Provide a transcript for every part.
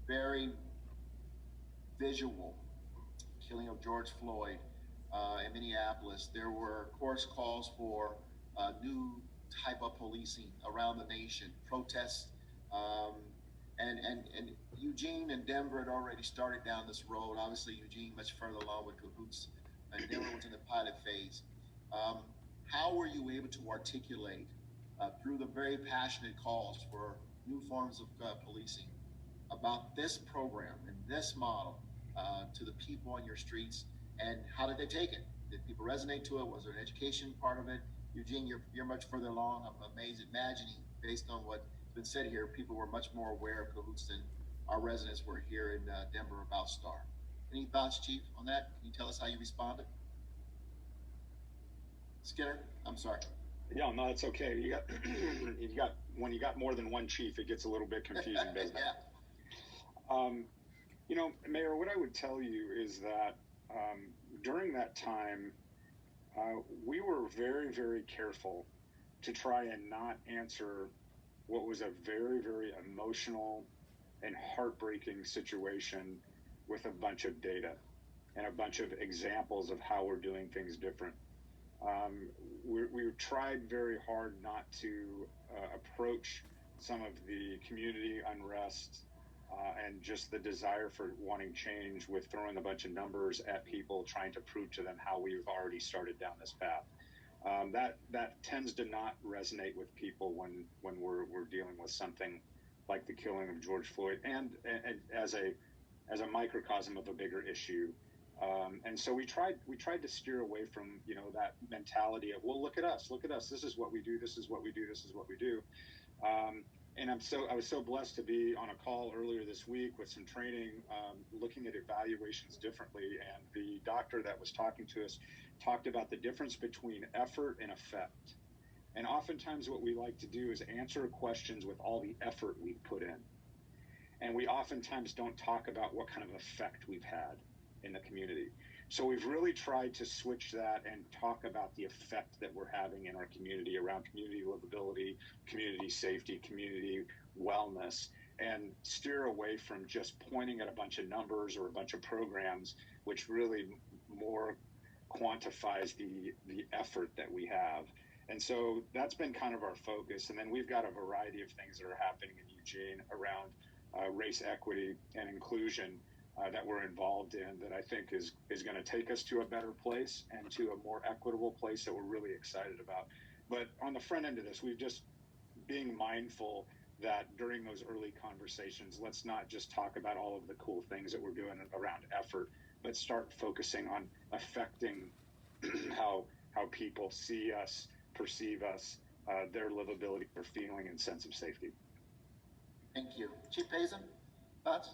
very visual killing of George Floyd in Minneapolis, there were, of course, calls for new type of policing around the nation, protests, um, and Eugene and Denver had already started down this road. Obviously, Eugene much further along with Cahoots, and Denver was in the pilot phase. Um, how were you able to articulate through the very passionate calls for new forms of policing about this program and this model to the people on your streets, and how did they take it? Did people resonate to it? Was there an education part of it? Eugene, you're much further along. I'm amazed, imagining, based on what's been said here, people were much more aware of Cahoots than our residents were here in Denver about STAR. Any thoughts, Chief, on that? Can you tell us how you responded? Skinner, I'm sorry. Yeah, no, it's okay. You got, when you got more than one chief, it gets a little bit confusing, doesn't it? Yeah. Mayor, what I would tell you is that during that time, we were very, very careful to try and not answer what was a very, very emotional and heartbreaking situation with a bunch of data and a bunch of examples of how we're doing things different. We tried very hard not to approach some of the community unrest and just the desire for wanting change with throwing a bunch of numbers at people, trying to prove to them how we've already started down this path. That tends to not resonate with people when we're dealing with something like the killing of George Floyd, and as a microcosm of a bigger issue. And so we tried to steer away from that mentality of, well, look at us, this is what we do, this is what we do, this is what we do. And I was so blessed to be on a call earlier this week with some training, looking at evaluations differently. And the doctor that was talking to us talked about the difference between effort and effect. And oftentimes what we like to do is answer questions with all the effort we've put in. And we oftentimes don't talk about what kind of effect we've had in the community. So we've really tried to switch that and talk about the effect that we're having in our community around community livability, community safety, community wellness, and steer away from just pointing at a bunch of numbers or a bunch of programs, which really more quantifies the effort that we have. And so that's been kind of our focus. And then we've got a variety of things that are happening in Eugene around race equity and inclusion that we're involved in, that I think is going to take us to a better place and to a more equitable place that we're really excited about. But on the front end of this, we've just being mindful that during those early conversations, let's not just talk about all of the cool things that we're doing around effort, but start focusing on affecting how people see us, perceive us, their livability, their feeling and sense of safety. Thank you. Chief Payson, thoughts?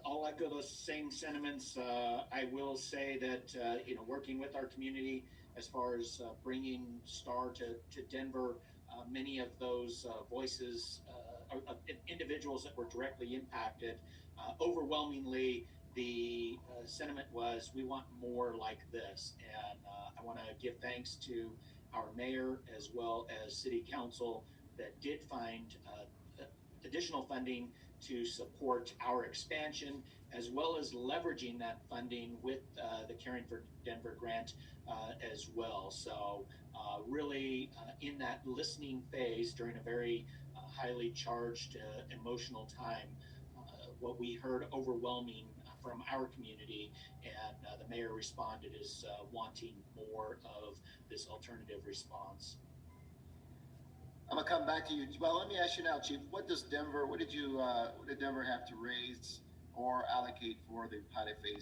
I'll echo those same sentiments. I will say that working with our community as far as bringing STAR to Denver, many of those voices of individuals that were directly impacted, overwhelmingly the sentiment was, we want more like this. And I want to give thanks to our mayor as well as city council that did find additional funding to support our expansion, as well as leveraging that funding with the Caring for Denver grant as well. So really in that listening phase during a very highly charged emotional time, what we heard overwhelming from our community, and the mayor responded is wanting more of this alternative response. I'm gonna come back to you. Well, let me ask you now, Chief. What did Denver have to raise or allocate for the pilot phase